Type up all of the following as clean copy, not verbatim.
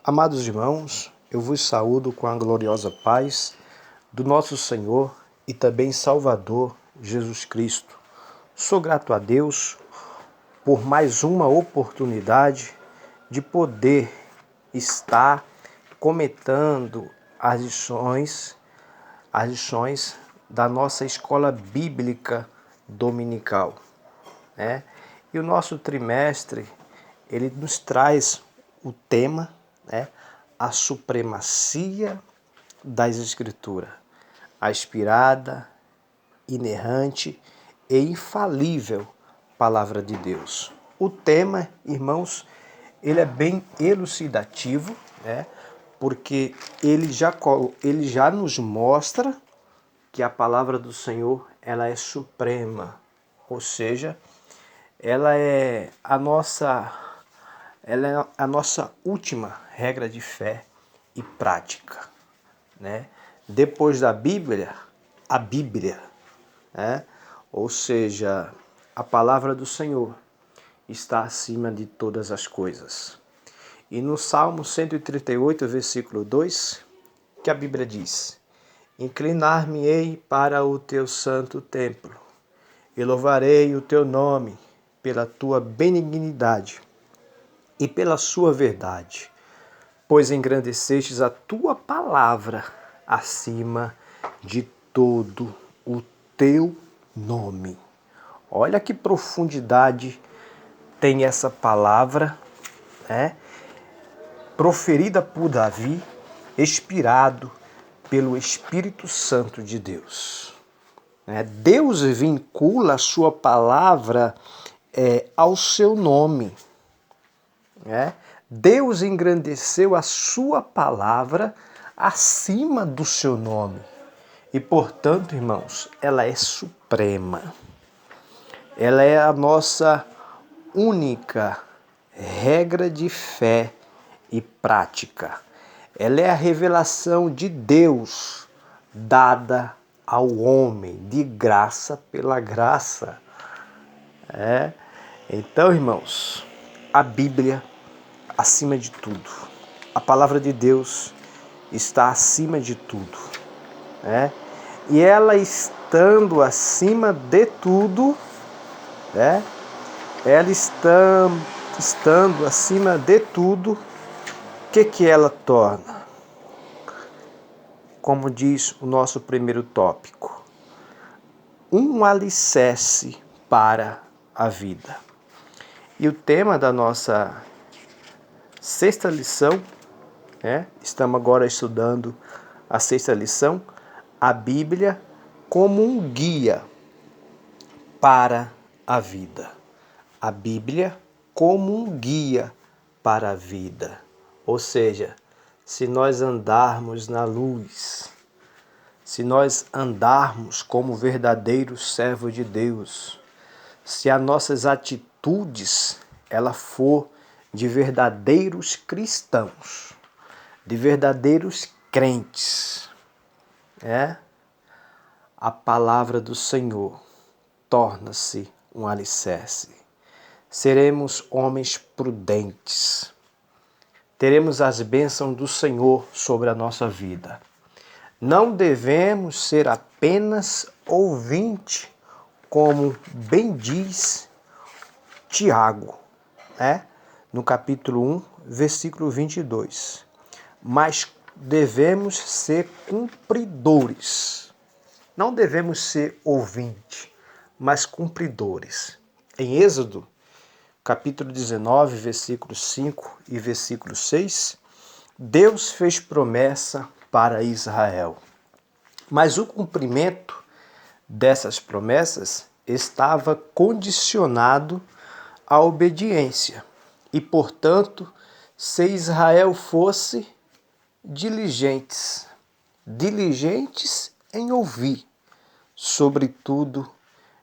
Amados irmãos, eu vos saúdo com a gloriosa paz do nosso Senhor e também Salvador Jesus Cristo. Sou grato a Deus por mais uma oportunidade de poder estar comentando as lições da nossa escola bíblica dominical, né? E o nosso trimestre, ele nos traz o tema, né? A supremacia das Escrituras, a inspirada, inerrante e infalível Palavra de Deus. O tema, irmãos, ele é bem elucidativo, né? Porque ele já nos mostra que a palavra do Senhor ela é suprema, ou seja, ela é a nossa última regra de fé e prática, né? Depois da Bíblia, a Bíblia, né? Ou seja, a palavra do Senhor está acima de todas as coisas. E no Salmo 138, versículo 2, que a Bíblia diz: Inclinar-me-ei para o teu santo templo, e louvarei o teu nome pela tua benignidade e pela sua verdade, pois engrandecestes a tua palavra acima de todo o teu nome. Olha que profundidade tem essa palavra, né? Proferida por Davi, inspirado pelo Espírito Santo de Deus. Deus vincula a sua palavra ao seu nome. Deus engrandeceu a sua palavra acima do seu nome. E, portanto, irmãos, ela é suprema. Ela é a nossa única regra de fé e prática. Ela é a revelação de Deus dada ao homem, de graça pela graça. Então, irmãos, a Bíblia acima de tudo. A palavra de Deus está acima de tudo, né? E ela estando acima de tudo, né? Ela estando acima de tudo, o que ela torna? Como diz o nosso primeiro tópico, um alicerce para a vida. E o tema da nossa sexta lição, estamos agora estudando a sexta lição, a Bíblia como um guia para a vida. A Bíblia como um guia para a vida. Ou seja, se nós andarmos na luz, se nós andarmos como verdadeiros servos de Deus, se as nossas atitudes ela for de verdadeiros cristãos, de verdadeiros crentes, a palavra do Senhor torna-se um alicerce. Seremos homens prudentes. Teremos as bênçãos do Senhor sobre a nossa vida. Não devemos ser apenas ouvinte, como bem diz Tiago, no capítulo 1, versículo 22. Mas devemos ser cumpridores. Não devemos ser ouvinte, mas cumpridores. Em Êxodo, capítulo 19, versículo 5 e versículo 6, Deus fez promessa para Israel. Mas o cumprimento dessas promessas estava condicionado à obediência. E, portanto, se Israel fosse diligentes em ouvir, sobretudo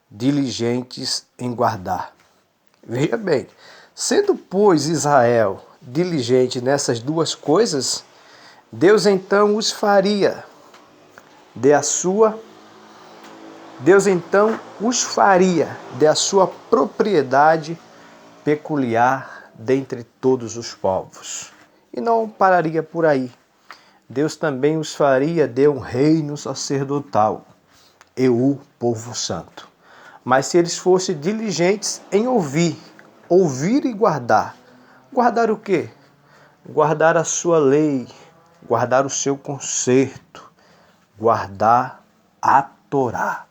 diligentes em guardar. Veja bem, sendo, pois, Israel diligente nessas duas coisas, Deus então os faria da sua propriedade peculiar dentre todos os povos. E não pararia por aí. Deus também os faria de um reino sacerdotal e o povo santo. Mas se eles fossem diligentes em ouvir e guardar. Guardar o quê? Guardar a sua lei, guardar o seu conserto, guardar a Torá.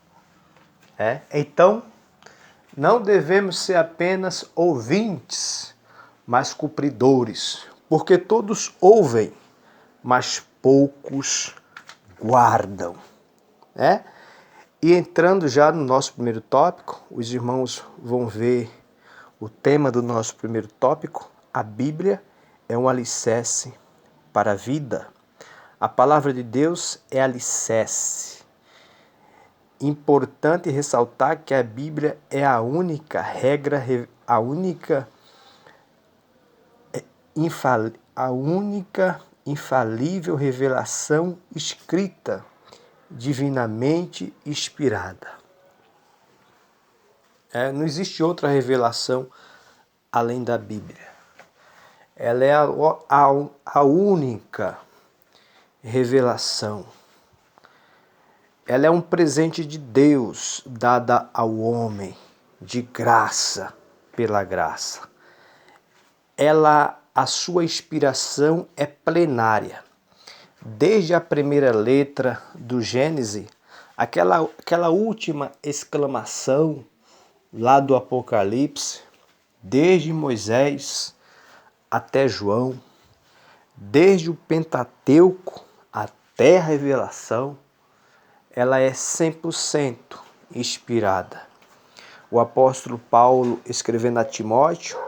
Então, não devemos ser apenas ouvintes, mas cumpridores, porque todos ouvem, mas poucos guardam. E entrando já no nosso primeiro tópico, os irmãos vão ver o tema do nosso primeiro tópico. A Bíblia é um alicerce para a vida. A palavra de Deus é alicerce. Importante ressaltar que a Bíblia é a única regra, a única infalível revelação escrita, divinamente inspirada. Não existe outra revelação além da Bíblia. Ela é a única revelação. Ela é um presente de Deus dada ao homem, de graça pela graça. A sua inspiração é plenária. Desde a primeira letra do Gênesis, aquela última exclamação lá do Apocalipse, desde Moisés até João, desde o Pentateuco até a Revelação, ela é 100% inspirada. O apóstolo Paulo, escrevendo a Timóteo,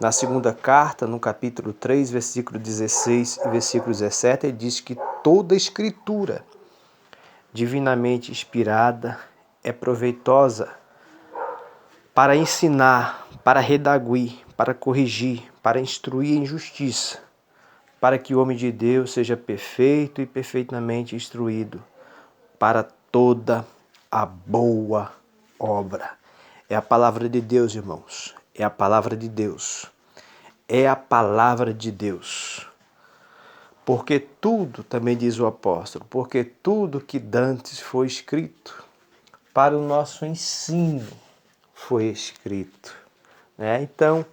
na segunda carta, no capítulo 3, versículo 16 e versículo 17, ele diz que toda escritura divinamente inspirada é proveitosa para ensinar, para redaguir, para corrigir, para instruir em justiça, para que o homem de Deus seja perfeito e perfeitamente instruído para toda a boa obra. É a palavra de Deus, irmãos. É a palavra de Deus. É a palavra de Deus. Porque tudo, também diz o apóstolo, porque tudo que dantes foi escrito para o nosso ensino foi escrito. Então,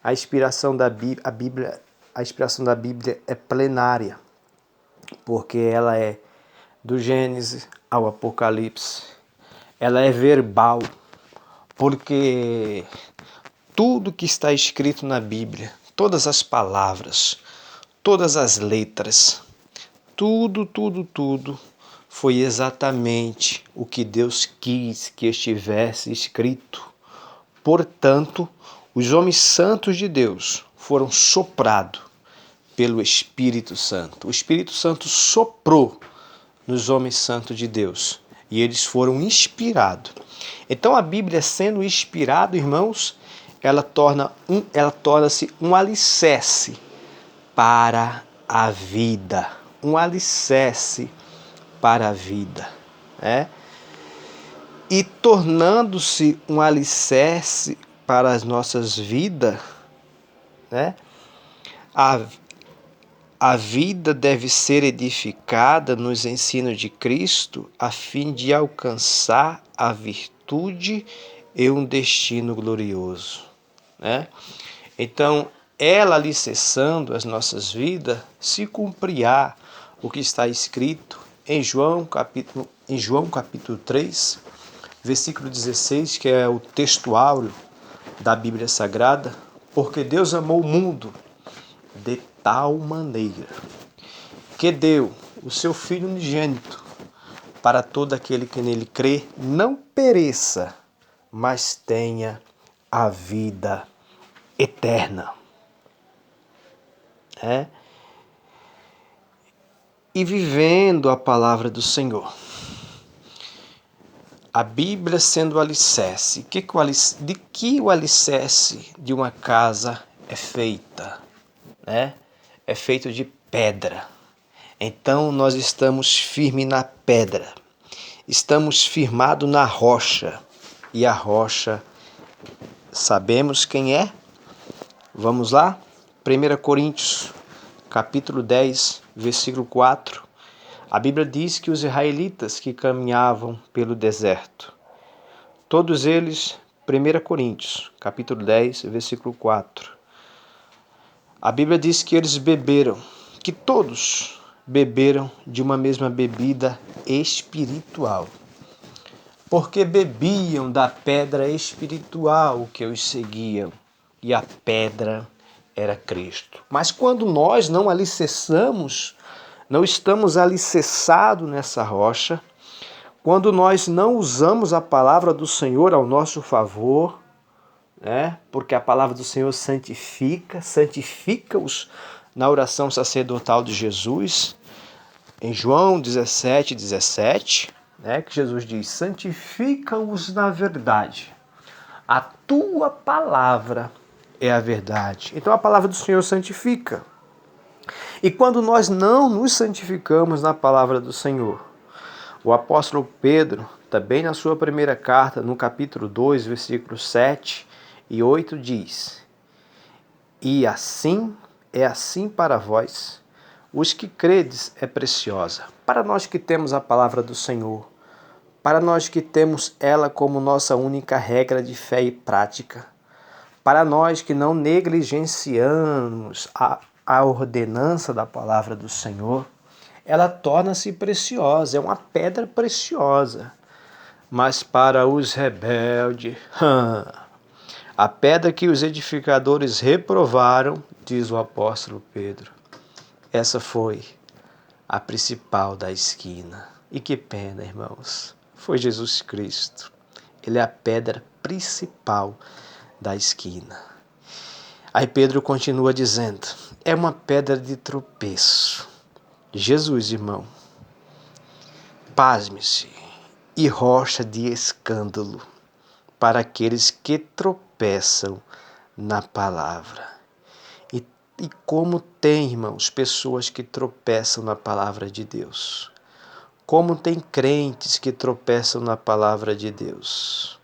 a inspiração da Bíblia é plenária, porque ela é do Gênesis ao Apocalipse. Ela é verbal, porque tudo que está escrito na Bíblia, todas as palavras, todas as letras, tudo foi exatamente o que Deus quis que estivesse escrito. Portanto, os homens santos de Deus foram soprados pelo Espírito Santo. O Espírito Santo soprou nos homens santos de Deus e eles foram inspirados. Então a Bíblia, sendo inspirada, irmãos, ela torna-se um alicerce para a vida. Um alicerce para a vida. E tornando-se um alicerce para as nossas vidas, a vida deve ser edificada nos ensinos de Cristo a fim de alcançar a virtude e um destino glorioso. Então, ela alicerçando as nossas vidas, se cumprirá o que está escrito em João capítulo 3, versículo 16, que é o texto áureo da Bíblia Sagrada, porque Deus amou o mundo de tal maneira que deu o seu Filho unigênito para todo aquele que nele crê, não pereça, mas tenha a vida eterna. E vivendo a palavra do Senhor. A Bíblia sendo o alicerce. De que o alicerce de uma casa é feita? É feito de pedra. Então nós estamos firmes na pedra. Estamos firmados na rocha. E a rocha, sabemos quem é? Vamos lá? 1 Coríntios, capítulo 10, versículo 4, a Bíblia diz que os israelitas que caminhavam pelo deserto, todos eles, 1 Coríntios, capítulo 10, versículo 4, a Bíblia diz que eles beberam, que todos beberam de uma mesma bebida espiritual, porque bebiam da pedra espiritual que os seguiam, e a pedra era Cristo. Mas quando nós não alicerçamos, não estamos alicerçados nessa rocha, quando nós não usamos a palavra do Senhor ao nosso favor, porque a palavra do Senhor santifica-os na oração sacerdotal de Jesus, em João 17, 17, que Jesus diz, santifica-os na verdade, a tua palavra é a verdade. Então a palavra do Senhor santifica. E quando nós não nos santificamos na palavra do Senhor, o apóstolo Pedro, também na sua primeira carta, no capítulo 2, versículos 7 e 8, diz, e assim é assim para vós, os que credes é preciosa. Para nós que temos a palavra do Senhor, para nós que temos ela como nossa única regra de fé e prática, para nós que não negligenciamos a ordenança da palavra do Senhor, ela torna-se preciosa, é uma pedra preciosa. Mas para os rebeldes, a pedra que os edificadores reprovaram, diz o apóstolo Pedro, essa foi a principal da esquina. E que pena, irmãos, foi Jesus Cristo. Ele é a pedra principal da esquina. Aí Pedro continua dizendo, é uma pedra de tropeço. Jesus, irmão, pasme-se, e rocha de escândalo para aqueles que tropeçam na palavra. E como tem, irmãos, pessoas que tropeçam na palavra de Deus. Como tem crentes que tropeçam na palavra de Deus.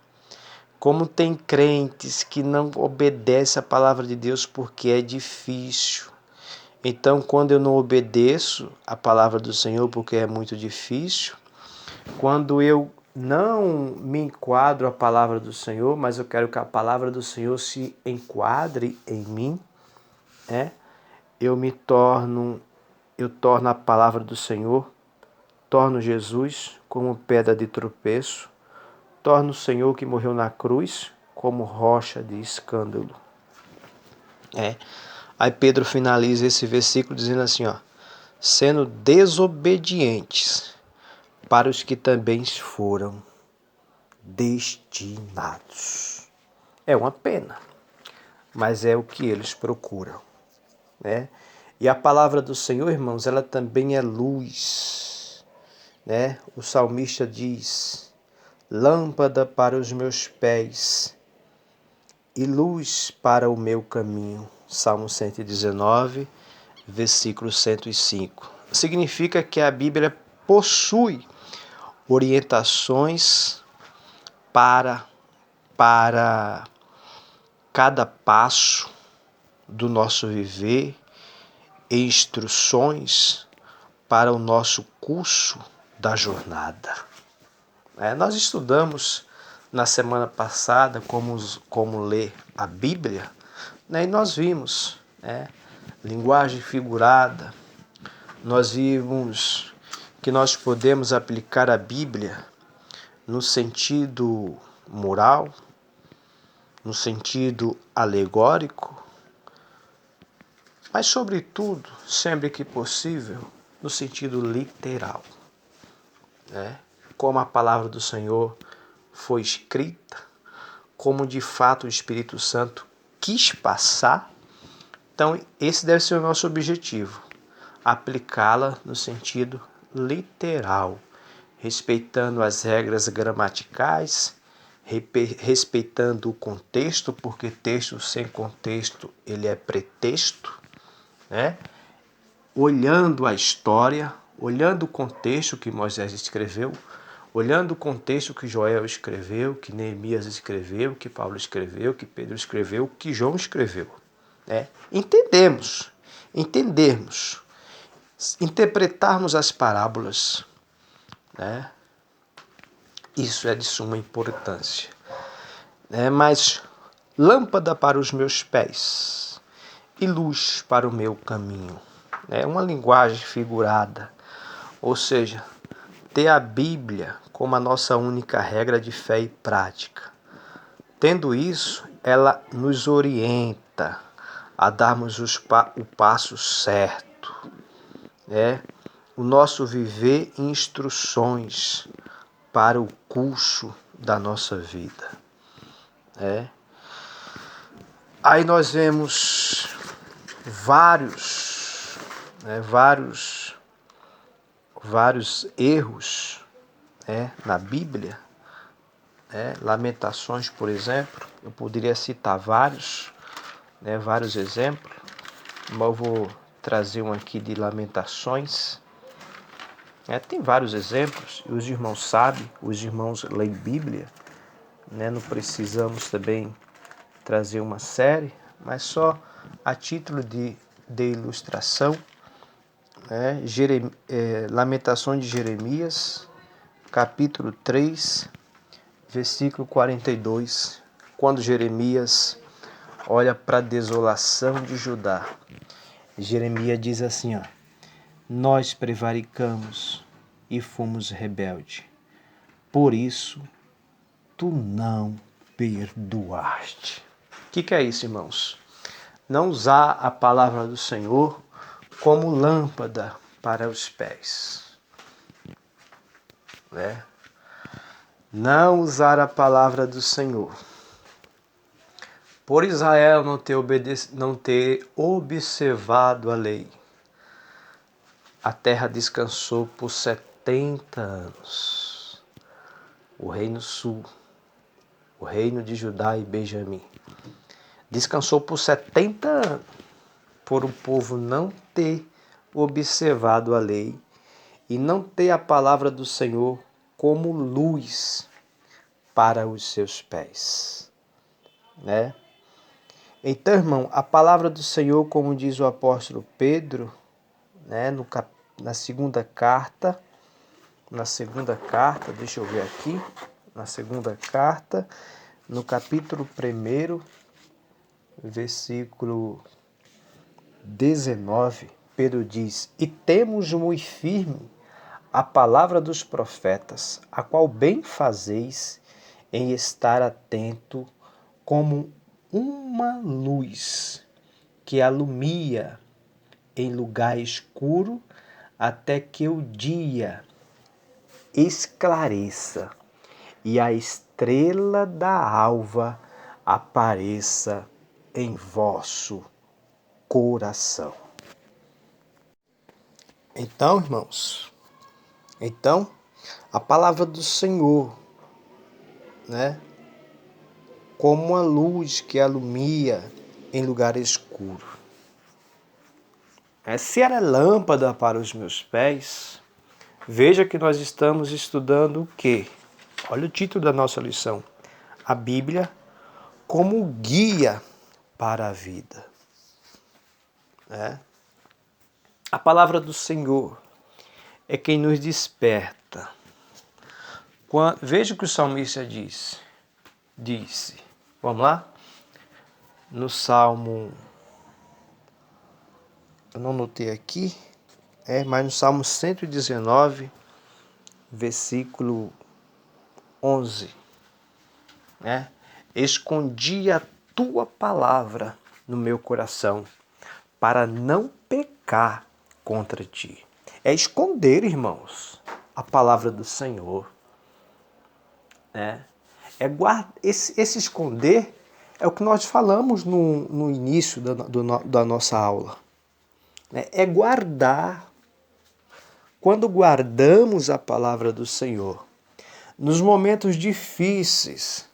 Como tem crentes que não obedecem a palavra de Deus porque é difícil. Então, quando eu não obedeço a palavra do Senhor porque é muito difícil, quando eu não me enquadro a palavra do Senhor, mas eu quero que a palavra do Senhor se enquadre em mim, eu torno a palavra do Senhor, torno Jesus como pedra de tropeço, torno o Senhor que morreu na cruz como rocha de escândalo. Aí Pedro finaliza esse versículo dizendo assim, sendo desobedientes para os que também foram destinados. É uma pena, mas é o que eles procuram, E a palavra do Senhor, irmãos, ela também é luz, O salmista diz, lâmpada para os meus pés e luz para o meu caminho. Salmo 119, versículo 105. Significa que a Bíblia possui orientações para cada passo do nosso viver e instruções para o nosso curso da jornada. Nós estudamos na semana passada como ler a Bíblia, e nós vimos linguagem figurada, nós vimos que nós podemos aplicar a Bíblia no sentido moral, no sentido alegórico, mas sobretudo, sempre que possível, no sentido literal. Como a palavra do Senhor foi escrita, como de fato o Espírito Santo quis passar. Então, esse deve ser o nosso objetivo, aplicá-la no sentido literal, respeitando as regras gramaticais, respeitando o contexto, porque texto sem contexto ele é pretexto, Olhando a história, olhando o contexto que Moisés escreveu, olhando o contexto que Joel escreveu, que Neemias escreveu, que Paulo escreveu, que Pedro escreveu, que João escreveu. Entendemos entendermos, interpretarmos as parábolas, né? Isso é de suma importância. Mas lâmpada para os meus pés e luz para o meu caminho. É uma linguagem figurada, ou seja, ter a Bíblia como a nossa única regra de fé e prática. Tendo isso, ela nos orienta a darmos o passo certo, o nosso viver e instruções para o curso da nossa vida. Aí nós vemos vários erros, na Bíblia. Lamentações, por exemplo, eu poderia citar vários exemplos, mas eu vou trazer um aqui de Lamentações. Tem vários exemplos, e os irmãos sabem, os irmãos leem Bíblia, não precisamos também trazer uma série, mas só a título de ilustração, Lamentações de Jeremias, capítulo 3, versículo 42, quando Jeremias olha para a desolação de Judá. Jeremias diz assim, nós prevaricamos e fomos rebeldes, por isso tu não perdoaste. O que é isso, irmãos? Não usar a palavra do Senhor como lâmpada para os pés. Não usar a palavra do Senhor. Por Israel não ter observado a lei, a terra descansou por 70 anos. O reino sul, o reino de Judá e Benjamim, descansou por 70 anos, por o povo não ter observado a lei e não ter a palavra do Senhor como luz para os seus pés. Então, irmão, a palavra do Senhor, como diz o apóstolo Pedro, na segunda carta, deixa eu ver aqui, na segunda carta, no capítulo 1, versículo 19, Pedro diz, e temos muito firme a palavra dos profetas, a qual bem fazeis em estar atento como uma luz que alumia em lugar escuro até que o dia esclareça e a estrela da alva apareça em vosso coração. Então, irmãos, a palavra do Senhor, como uma luz que alumia em lugar escuro. Se ela é lâmpada para os meus pés, veja que nós estamos estudando o quê? Olha o título da nossa lição. A Bíblia como guia para a vida. A palavra do Senhor é quem nos desperta. Veja o que o salmista disse. Vamos lá? No Salmo, eu não notei aqui, mas no Salmo 119, versículo 11. Escondi a tua palavra no meu coração para não pecar contra ti. É esconder, irmãos, a palavra do Senhor. Esse esconder é o que nós falamos no início da nossa aula. É guardar. Quando guardamos a palavra do Senhor, nos momentos difíceis,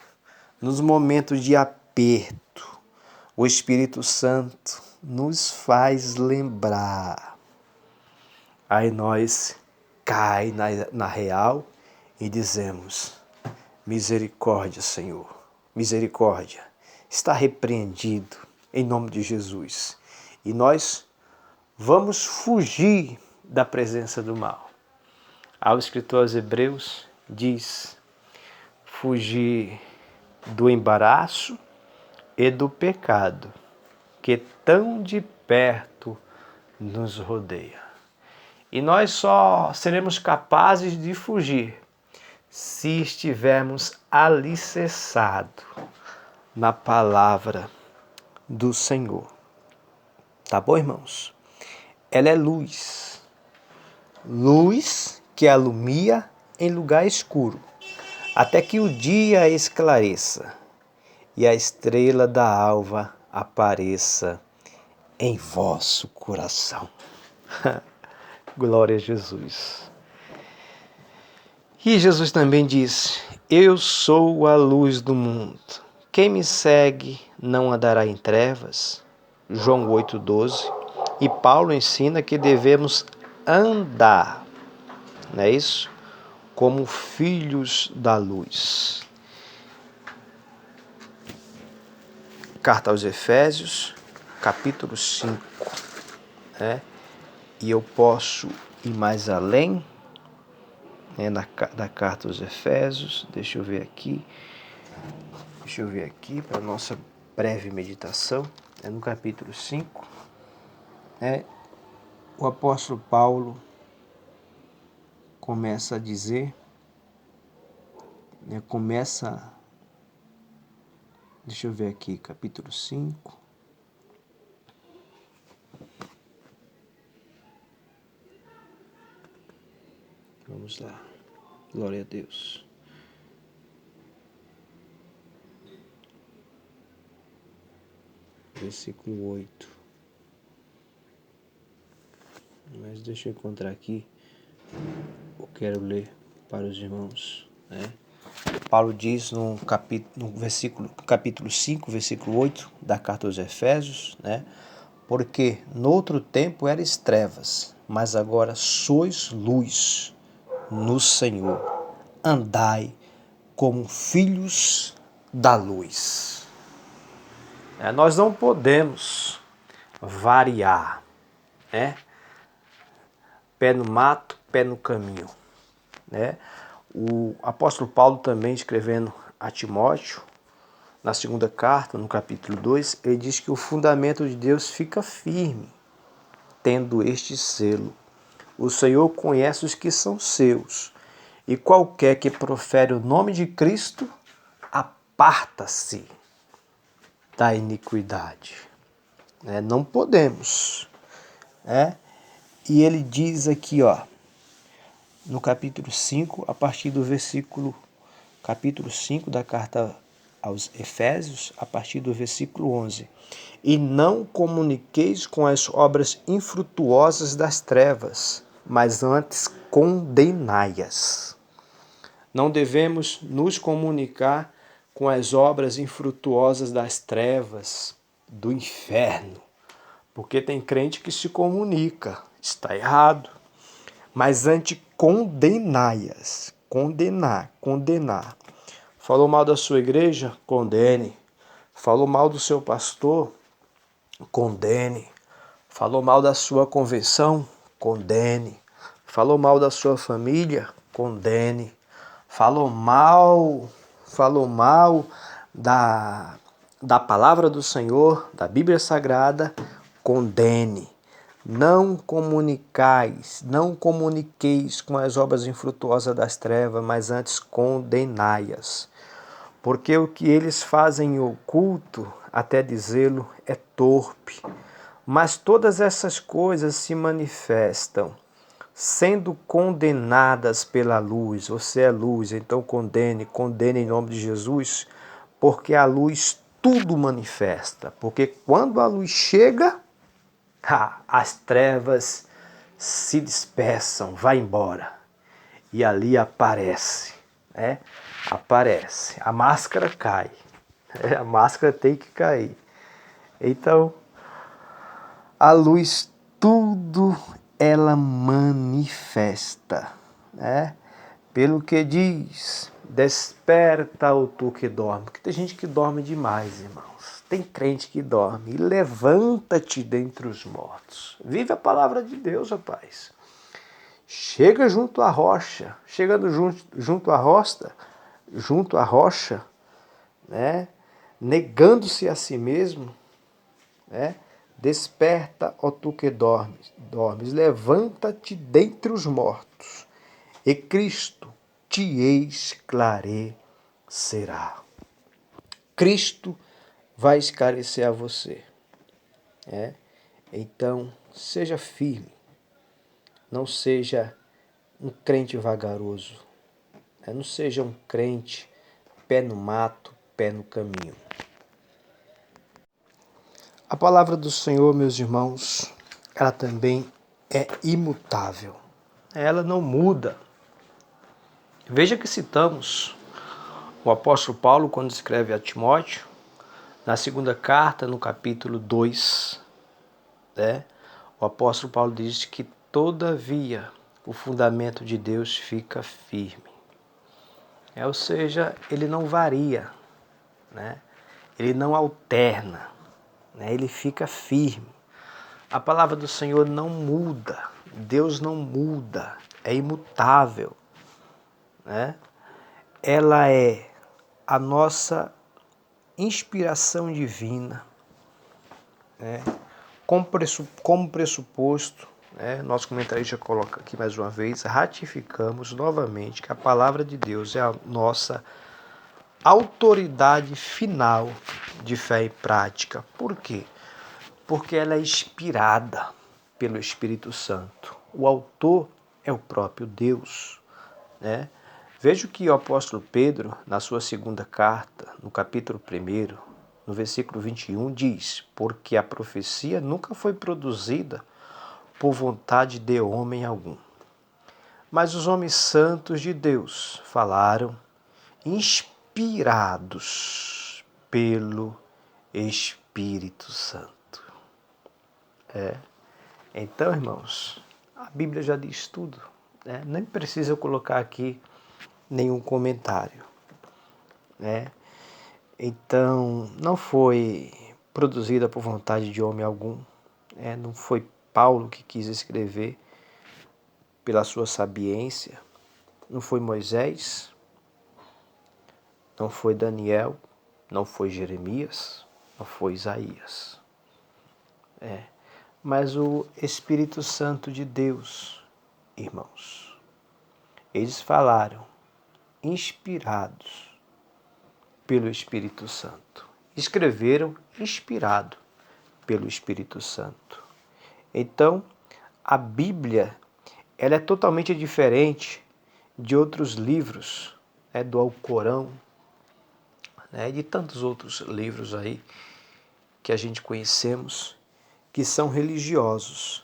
nos momentos de aperto, o Espírito Santo nos faz lembrar. Aí nós cai na real e dizemos, misericórdia, Senhor, misericórdia, está repreendido em nome de Jesus. E nós vamos fugir da presença do mal. Ao escritor aos Hebreus diz: fugir do embaraço e do pecado que tão de perto nos rodeia. E nós só seremos capazes de fugir se estivermos alicerçados na palavra do Senhor. Tá bom, irmãos? Ela é luz. Luz que alumia em lugar escuro, até que o dia esclareça e a estrela da alva apareça em vosso coração. Glória a Jesus. E Jesus também disse: eu sou a luz do mundo. Quem me segue não andará em trevas. João 8,12. E Paulo ensina que devemos andar, não é isso? Como filhos da luz. Carta aos Efésios, capítulo 5. E eu posso ir mais além, da carta aos Efésios. Deixa eu ver aqui para a nossa breve meditação. É no capítulo 5. O apóstolo Paulo começa a dizer, deixa eu ver aqui, capítulo 5. Vamos lá. Glória a Deus. Versículo 8. Mas deixa eu encontrar aqui. Eu quero ler para os irmãos. Paulo diz no capítulo 5, versículo 8 da carta aos Efésios, porque no outro tempo erais trevas, mas agora sois luz no Senhor. Andai como filhos da luz. Nós não podemos variar, pé no mato, pé no caminho. O apóstolo Paulo também, escrevendo a Timóteo, na segunda carta, no capítulo 2, ele diz que o fundamento de Deus fica firme, tendo este selo: o Senhor conhece os que são seus, e qualquer que profere o nome de Cristo, aparta-se da iniquidade. Não podemos. E ele diz aqui, no capítulo 5, a partir do capítulo 5 da carta aos Efésios, a partir do versículo 11. E não comuniqueis com as obras infrutuosas das trevas, mas antes condenai-as. Não devemos nos comunicar com as obras infrutuosas das trevas, do inferno, porque tem crente que se comunica, está errado. Mas antes condenai-as. Condenar. Falou mal da sua igreja? Condene. Falou mal do seu pastor? Condene. Falou mal da sua convenção? Condene. Falou mal da sua família? Condene. Falou mal da palavra do Senhor, da Bíblia Sagrada? Condene. Não comuniqueis com as obras infrutuosas das trevas, mas antes condenai-as. Porque o que eles fazem em oculto, até dizê-lo, é torpe. Mas todas essas coisas se manifestam, sendo condenadas pela luz. Você é luz, então condene em nome de Jesus, porque a luz tudo manifesta. Porque quando a luz chega, as trevas se dispersam, vai embora. E ali aparece, aparece. A máscara cai. A máscara tem que cair. Então, a luz tudo ela manifesta, Pelo que diz, desperta o tu que dorme. Porque tem gente que dorme demais, irmãos. tem crente que dorme. Levanta-te dentre os mortos. Vive a palavra de Deus, rapaz. Chega junto à rocha. Chegando junto à rocha, né? Negando-se a si mesmo, né? Desperta, ó tu que dormes, levanta-te dentre os mortos, e Cristo te esclarecerá. Cristo vai esclarecer a você. Então, seja firme, não seja um crente vagaroso, não seja um crente pé no mato, pé no caminho. A palavra do Senhor, meus irmãos, ela também é imutável. Ela não muda. Veja que citamos o apóstolo Paulo quando escreve a Timóteo, na segunda carta, no capítulo 2, né? O apóstolo Paulo diz que todavia o fundamento de Deus fica firme. Ou seja, ele não varia, né? Ele não alterna, né? Ele fica firme. A palavra do Senhor não muda, Deus não muda, é imutável, né? Ela é a nossa inspiração divina, né? Como pressuposto, né? Nosso comentarista coloca aqui mais uma vez, ratificamos novamente que a palavra de Deus é a nossa autoridade final de fé e prática. Por quê? Porque ela é inspirada pelo Espírito Santo. O autor é o próprio Deus, né? Veja o que o apóstolo Pedro, na sua segunda carta, no capítulo 1, no versículo 21, diz: porque a profecia nunca foi produzida por vontade de homem algum. Mas os homens santos de Deus falaram, inspirados pelo Espírito Santo. Então, irmãos, a Bíblia já diz tudo, né? Nem precisa eu colocar aqui nenhum comentário, né? Então, não foi produzida por vontade de homem algum, né? Não foi Paulo que quis escrever pela sua sabiência, não foi Moisés, não foi Daniel, não foi Jeremias, não foi Isaías. Mas o Espírito Santo de Deus, irmãos, eles falaram, inspirados pelo Espírito Santo. Escreveram inspirado pelo Espírito Santo. Então, a Bíblia, ela é totalmente diferente de outros livros, né, do Alcorão, né, de tantos outros livros aí que a gente conhecemos, que são religiosos,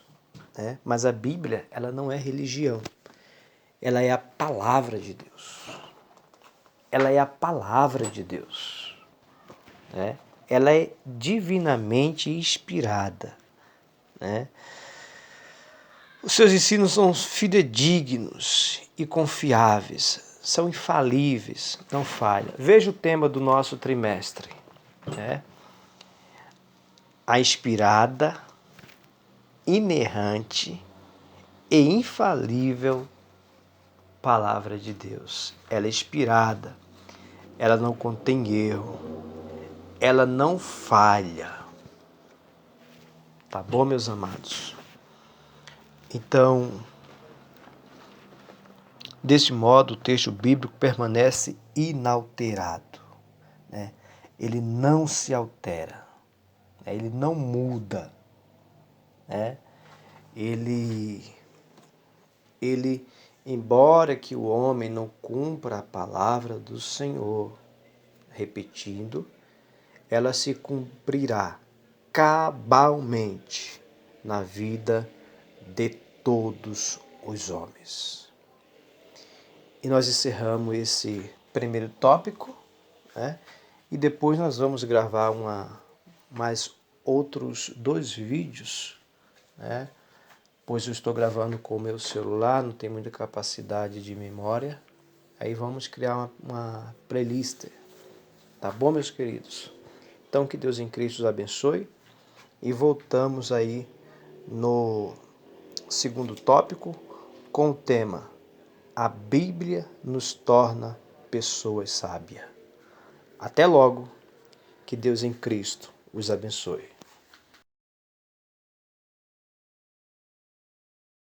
né? Mas a Bíblia, ela não é religião. Ela é a palavra de Deus. Ela é a palavra de Deus, né? Ela é divinamente inspirada, né? Os seus ensinos são fidedignos e confiáveis, são infalíveis, não falha. Veja o tema do nosso trimestre, né? A inspirada, inerrante e infalível palavra de Deus. Ela é inspirada, ela não contém erro, ela não falha. Tá bom, meus amados? Então, desse modo, o texto bíblico permanece inalterado, né? Ele não se altera, né? Ele não muda, né? Ele, embora que o homem não cumpra a palavra do Senhor, repetindo, ela se cumprirá cabalmente na vida de todos os homens. E nós encerramos esse primeiro tópico, né? E depois nós vamos gravar mais outros 2 vídeos, né? Pois eu estou gravando com o meu celular, não tem muita capacidade de memória. Aí vamos criar uma playlist, tá bom, meus queridos? Então Então, que Deus em Cristo os abençoe. E voltamos aí no segundo tópico com o tema: a Bíblia nos torna pessoas sábias. Até logo, que Deus em Cristo os abençoe.